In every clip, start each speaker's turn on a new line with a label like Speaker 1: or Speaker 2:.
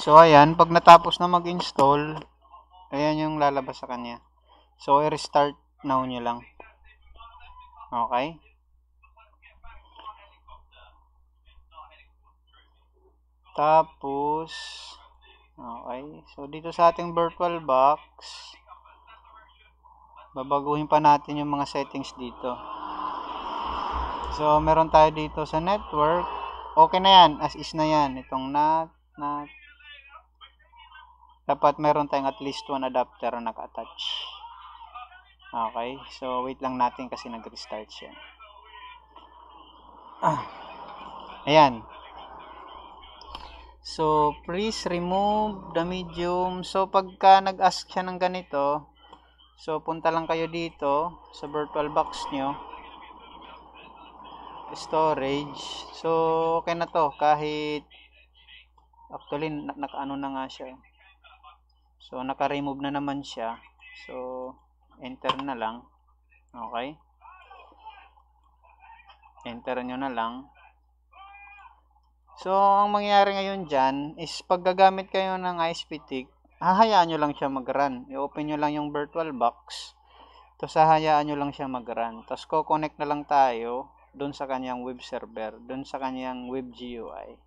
Speaker 1: So, ayan, pag natapos na mag-install, ayan yung lalabas sa kanya. So, i-restart now nyo lang. Okay? Tapos, okay. So, dito sa ating VirtualBox, babaguhin pa natin yung mga settings dito. So, meron tayo dito sa network. Okay na yan. As is na yan. Itong NAT. Dapat meron tayong at least one adapter na naka-attach. Okay. So, wait lang natin kasi nag-restart siya. Ayan. So, please remove the medium. So, pagka nag-ask siya ng ganito, so, punta lang kayo dito sa VirtualBox nyo. Storage. So, okay na to. Kahit, actually, naka-ano na nga siya. So, naka-remove na naman siya. So, enter na lang. Okay. Enter nyo na lang. So, ang mangyayari ngayon dyan is pag gagamit kayo ng ISP-TIC, hahayaan nyo lang siya mag-run. I-open nyo lang yung VirtualBox. Tapos, hahayaan nyo lang siya mag-run. Tapos, ko-connect na lang tayo doon sa kanyang web server, doon sa kanyang web GUI.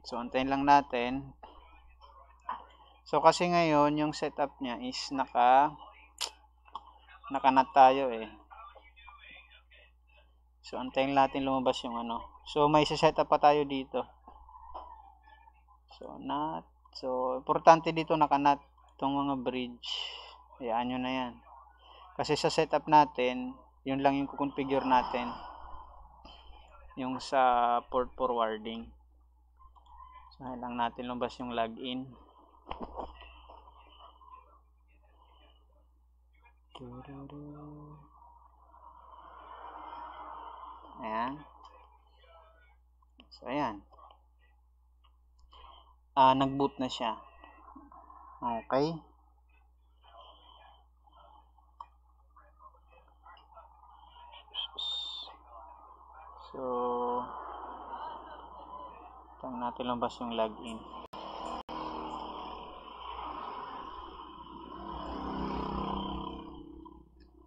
Speaker 1: So, antayin lang natin. So, kasi ngayon, yung setup niya is naka-NAT tayo eh. So, antayin natin lumabas yung ano. So, may setup pa tayo dito. So, NAT. So, importante dito naka-NAT itong mga bridge. Hayaan nyo na yan. Kasi sa setup natin, yun lang yung kukonfigure natin. Yung sa port forwarding. So, lang natin lumabas yung login. Ayan. So, ayan. Nag-boot na siya. Okay. So, tang natin lumabas yung login.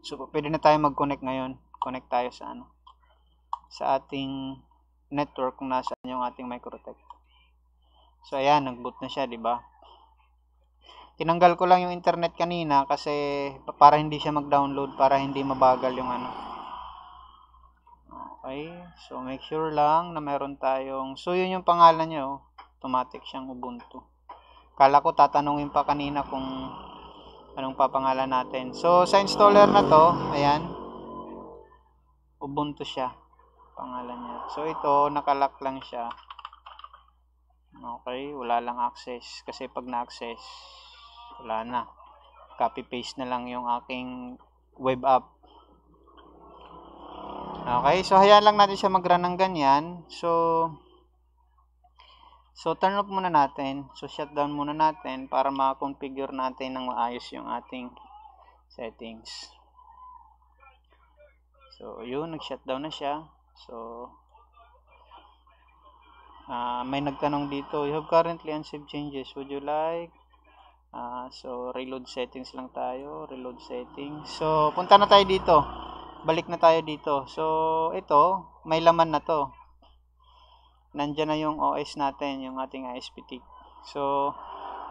Speaker 1: So, pwede na tayo mag-connect ngayon. Connect tayo sa ano? Sa ating network kung nasaan yung ating Microtech. So, ayan, nag-boot na siya, di ba? Tinanggal ko lang yung internet kanina kasi para hindi siya mag-download, para hindi mabagal yung ano. Okay, so make sure lang na meron tayong, so yun yung pangalan nyo, automatic siyang Ubuntu. Kala ko tatanungin pa kanina kung anong papangalan natin. So, sa installer na to, ayan, Ubuntu siya, pangalan niya. So, ito, nakalock lang siya. Okay, wala lang access. Kasi pag na-access, wala na. Copy-paste na lang yung aking web app. Okay, so hayaan lang natin siya mag-run ng ganyan. So, turn off muna natin. So, shutdown muna natin para ma-configure natin ng maayos yung ating settings. So, yun, nag-shutdown na siya. So, may nagtanong dito, you have currently unsaved changes. Would you like? So, reload settings lang tayo. Reload settings. So, punta na tayo dito. Balik na tayo dito. So, ito, may laman na to. Nandyan na yung OS natin, yung ating ISP-TIC. So,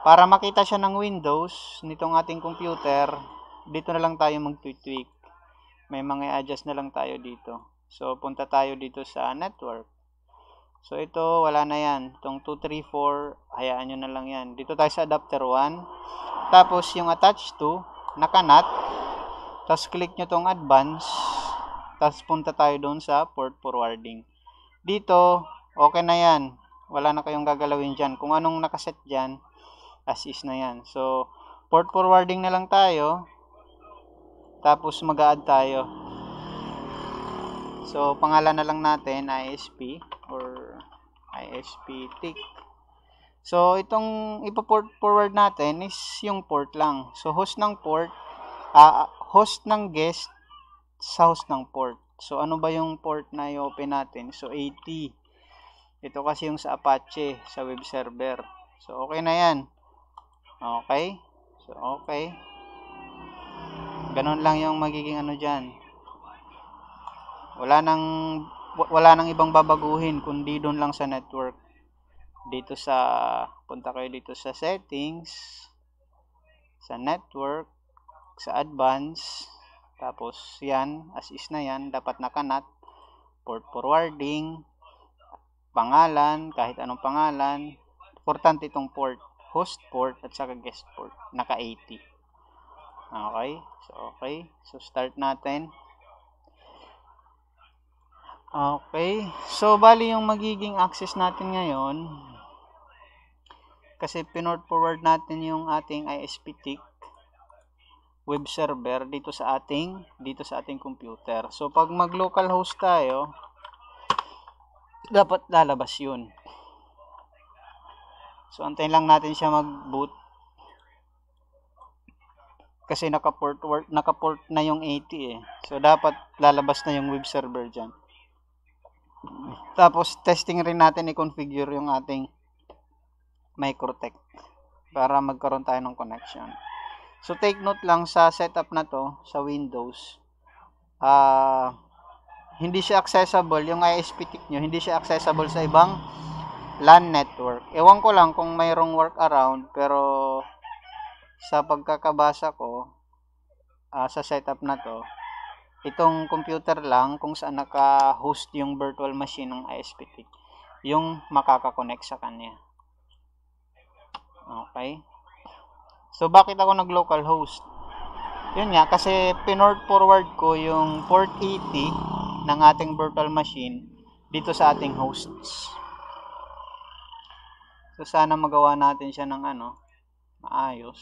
Speaker 1: para makita siya ng Windows, nitong ating computer, dito na lang tayo mag-tweak. May mga adjust na lang tayo dito. So, punta tayo dito sa network. So, ito, wala na yan. Itong 2, 3, 4, hayaan nyo na lang yan. Dito tayo sa adapter 1. Tapos, yung attach to, naka-NAT. Tapos, click nyo tong advance. Tapos, punta tayo doon sa port forwarding. Dito, okay na yan. Wala na kayong gagalawin dyan. Kung anong nakaset dyan, as is na yan. So, port forwarding na lang tayo. Tapos, mag-a-add tayo. So, pangalan na lang natin, ISP or ISP-TIC. So, itong ipoport forward natin is yung port lang. So, host ng port, host ng guest sa host ng port. So, ano ba yung port na i-open natin? So, 80. Ito kasi yung sa Apache, sa web server. So, okay na yan. Okay. So, okay. Ganun lang yung magiging ano dyan. Wala nang ibang babaguhin kundi doon lang sa network. Dito sa, punta kayo dito sa settings, sa network, sa advanced, tapos yan, as is na yan, dapat nakanat, port forwarding, pangalan, kahit anong pangalan, importante itong port, host port at saka guest port, naka 80. Okay, so start natin. Okay, so bali yung magiging access natin ngayon, kasi pinort forward natin yung ating ISP-TIC web server dito sa ating computer. So pag mag localhost tayo, dapat lalabas yun. So antayin lang natin siya mag-boot. Kasi naka-port na yung 80 eh. So dapat lalabas na yung web server diyan. Tapos testing rin natin i-configure yung ating Microtech para magkaroon tayo ng connection. So take note lang sa setup na to sa Windows. Hindi siya accessible yung ISP-TIC nyo, hindi siya accessible sa ibang LAN network. Ewan ko lang kung mayroong workaround, pero sa pagkakabasa ko sa setup na to, itong computer lang kung saan naka-host yung virtual machine ng ISP-TIC yung makaka-connect sa kanya. Okay. So bakit ako nag-local host? Yun nga, kasi pinort forward ko yung port 80 ng ating virtual machine dito sa ating hosts. So sana magawa natin siya ng maayos.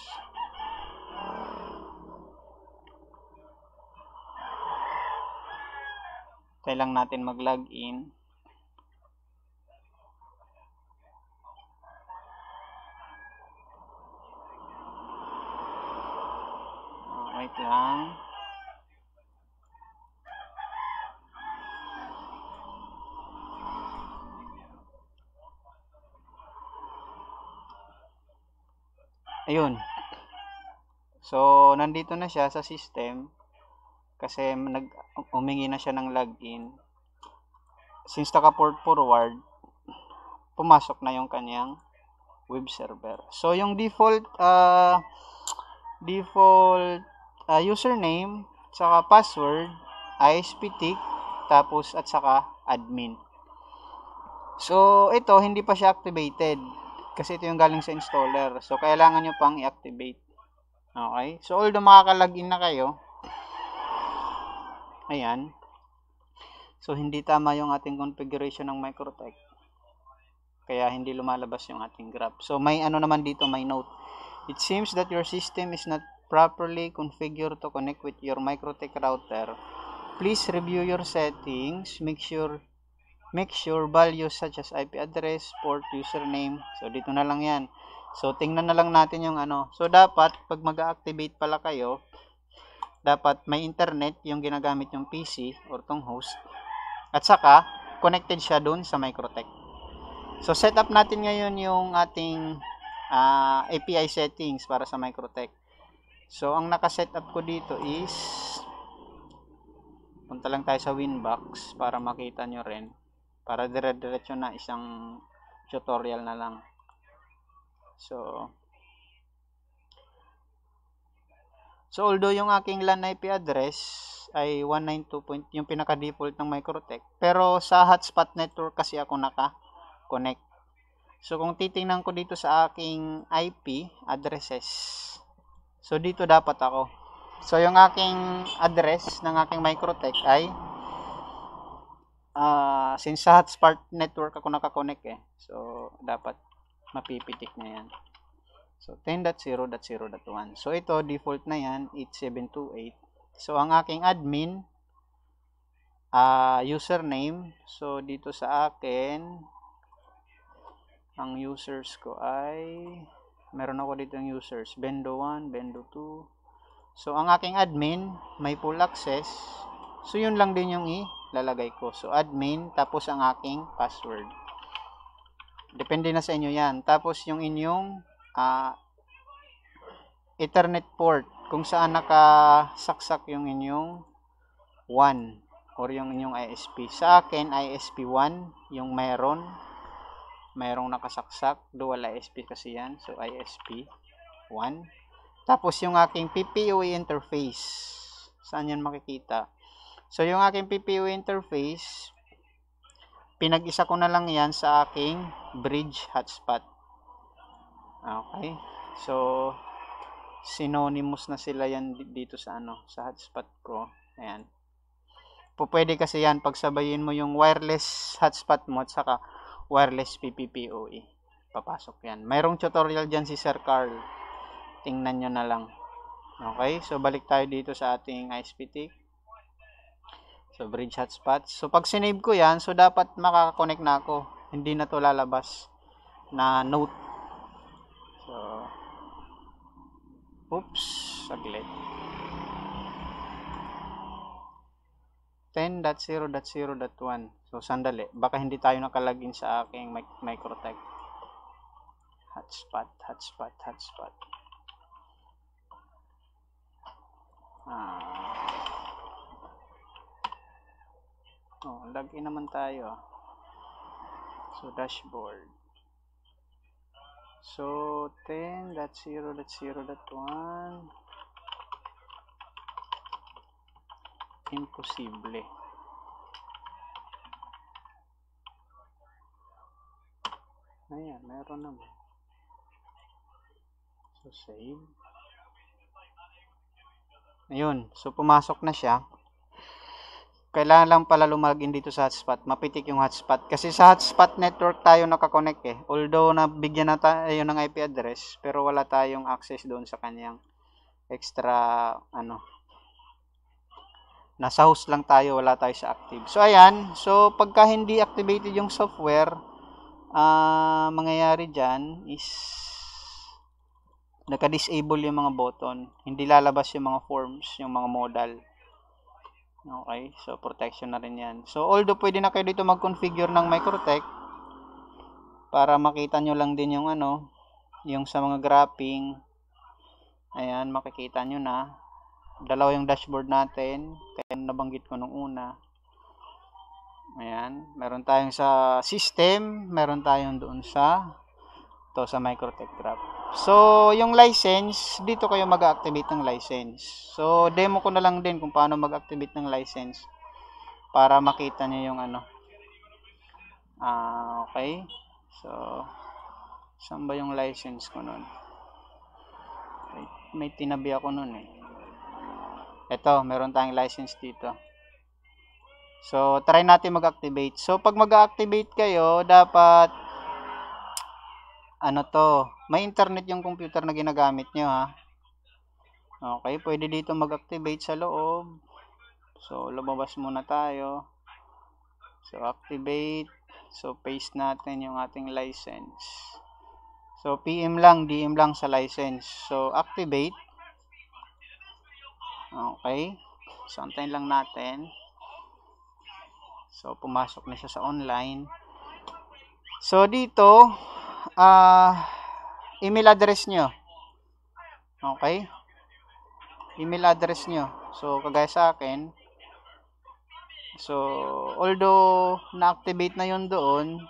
Speaker 1: Kailangan natin mag-login. Wait lang. Ayun. So, nandito na siya sa system kasi umingi na siya ng login. Since naka-port forward, pumasok na yung kanyang web server. So, yung default username saka password ISP-TIC tapos at saka admin. So, ito hindi pa siya activated kasi ito yung galing sa installer. So, kailangan nyo pang i-activate. Okay? So, although makaka-login na kayo, ayan. So, hindi tama yung ating configuration ng Microtech. Kaya hindi lumalabas yung ating graph. So, may naman dito, may note. It seems that your system is not properly configured to connect with your Microtech router. Please review your settings. Make sure values such as IP address, port, username. So, dito na lang yan. So, tingnan na lang natin yung So, dapat, pag mag-activate pala kayo, dapat may internet yung ginagamit yung PC or tong host. At saka, connected siya dun sa Microtech. So, setup natin ngayon yung ating API settings para sa Microtech. So, ang naka-setup ko dito is punta lang tayo sa Winbox para makita nyo rin. Para dire-diretso na isang tutorial na lang. So although yung aking LAN IP address ay 192. Yung pinaka-default ng Microtech, pero sa hotspot network kasi ako naka-connect. So kung titingnan ko dito sa aking IP addresses, so dito dapat ako. So yung aking address ng aking Microtech ay since sa hotspot network ako naka-connect so dapat mapipitik na yan. So 10.0.0.1. So ito default na yan 8728. So ang aking admin username, so dito sa akin ang users ko ay meron ako dito yung users Bendo 1, Bendo 2. So ang aking admin may full access. So yun lang din yung ilalagay ko. So admin tapos ang aking password. Depende na sa inyo yan. Tapos yung inyong Ethernet port, kung saan nakasaksak yung inyong 1 or yung inyong ISP. Sa akin, ISP 1 yung mayroong nakasaksak. Dual ISP kasi yan. So, ISP 1. Tapos yung aking PPOE interface. Saan yan makikita? So, yung aking PPOE interface, pinag-isa ko na lang yan sa aking bridge hotspot. Okay. So, synonymous na sila yan dito sa sa hotspot ko. Ayan. Pwede kasi yan pagsabayin mo yung wireless hotspot mo at saka wireless PPPoE. Papasok yan. Mayroong tutorial dyan si Sir Carl. Tingnan nyo na lang. Okay, so balik tayo dito sa ating ISP-TIC. So, bridge hotspot. So, pag sinave ko yan, so dapat makaka-connect na ako. Hindi na to lalabas na note. So, oops, saglit. 10.0.0.1. So, sandali. Baka hindi tayo nakalagin sa aking Microtech. Hotspot. Login naman tayo. So, dashboard. So, 10.0.0.1. Imposible. Ayan, meron naman. So, save. Ayun. So, pumasok na siya. Kailangan lang pala lumagin dito sa hotspot. Mapitik yung hotspot. Kasi sa hotspot network tayo nakakonect eh. Although, nabigyan na tayo ng IP address, pero wala tayong access doon sa kanyang extra, nasa host lang tayo, wala tayo sa active. So, ayan. So, pagka hindi activated yung software, mangyayari dyan is naka-disable yung mga button. Hindi lalabas yung mga forms, yung mga modal. Okay, so protection na rin yan. So, although pwede na kayo dito mag-configure ng Microtech para makita nyo lang din yung yung sa mga graphing. Ayan, makikita nyo na. Dalawa yung dashboard natin. Kaya nabanggit ko nung una. Ayan, meron tayong sa system, meron tayong doon sa Microtech Graph. So, yung license, dito kayo mag-activate ng license. So, demo ko na lang din kung paano mag-activate ng license para makita nyo yung okay. So, saan ba yung license ko nun? May tinabi ako nun eh. Ito, meron tayong license dito. So, try natin mag-activate. So, pag mag-activate kayo, dapat may internet yung computer na ginagamit nyo ha. Okay, pwede dito mag-activate sa loob. So, lumabas muna tayo. So, activate. So, paste natin yung ating license. So, PM lang, DM lang sa license. So, activate. Okay. So, antayin lang natin. So, pumasok na siya sa online. So, dito, email address nyo. Okay. Email address nyo. So, kagaya sa akin. So, although na-activate na yun doon,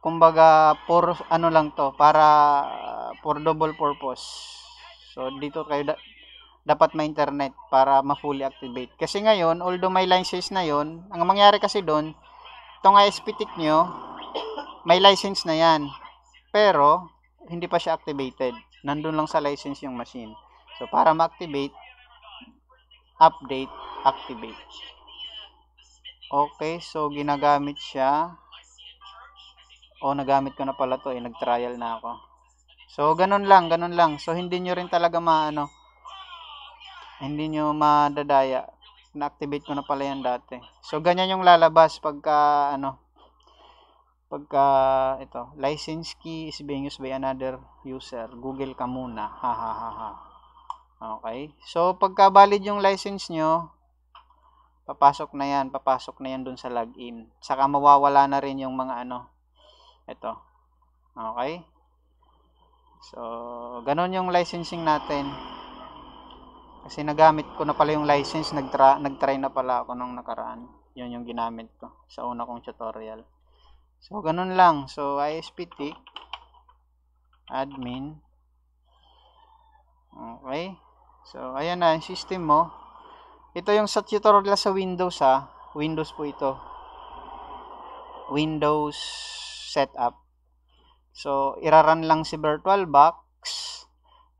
Speaker 1: kumbaga, for lang to, para for double purpose. So, dito kayo dapat may internet para ma-fully activate. Kasi ngayon, although may license na yon, ang mangyari kasi doon, itong ISP-TIC nyo, may license na yan. Pero, hindi pa siya activated. Nandun lang sa license yung machine. So, para ma-activate, update, activate. Okay, so ginagamit siya. Nagamit ko na pala to eh. Nag-trial na ako. So, ganun lang. So, hindi nyo rin talaga hindi nyo madadaya. Na-activate ko na pala yan dati. So, ganyan yung lalabas pagka, ito, license key is being used by another user. Google ka muna. Okay. So, pagka valid yung license nyo, Papasok na yan dun sa login. Saka mawawala na rin yung mga ito. Okay? So, ganun yung licensing natin. Kasi nagamit ko na pala yung license, nagtry na pala ako nung nakaraan. Yun yung ginamit ko sa una kong tutorial. So, ganun lang. So, ISPTIC, admin. Okay. So, ayan na, yung system mo. Ito yung sa tutorial sa Windows Windows po ito. Windows setup. So, iraran lang si VirtualBox.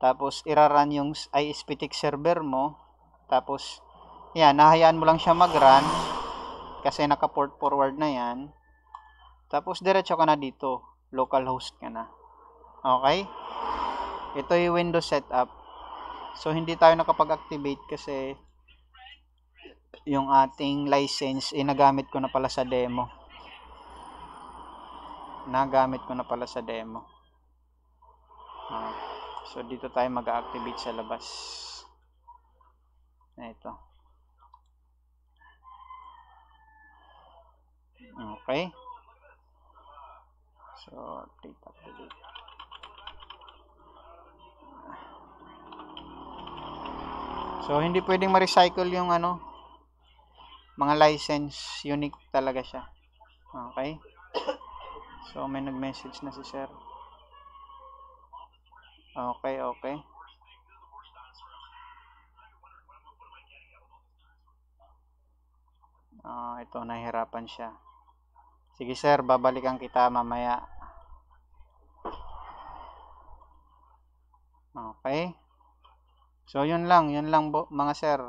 Speaker 1: Tapos, iraran yung ISPTIC server mo. Tapos, yan, nahayaan mo lang siya mag-run. Kasi naka-port forward na yan. Tapos, diretso ka na dito. Localhost ka na. Okay? Ito yung Windows setup. So, hindi tayo nakapag-activate kasi yung ating license, nagamit ko na pala sa demo. So, dito tayo mag-activate sa labas. Ito. Okay. So, activate. So, hindi pwedeng ma-recycle yung mga license. Unique talaga siya. Okay. So, may nag-message na si sir. Okay. Ito, nahihirapan siya. Sige sir, babalikan kita mamaya. Okay. So, yun lang mga sir.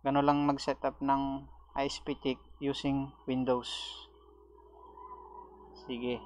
Speaker 1: Ganun lang mag-setup ng ISPTIC using Windows. Sige.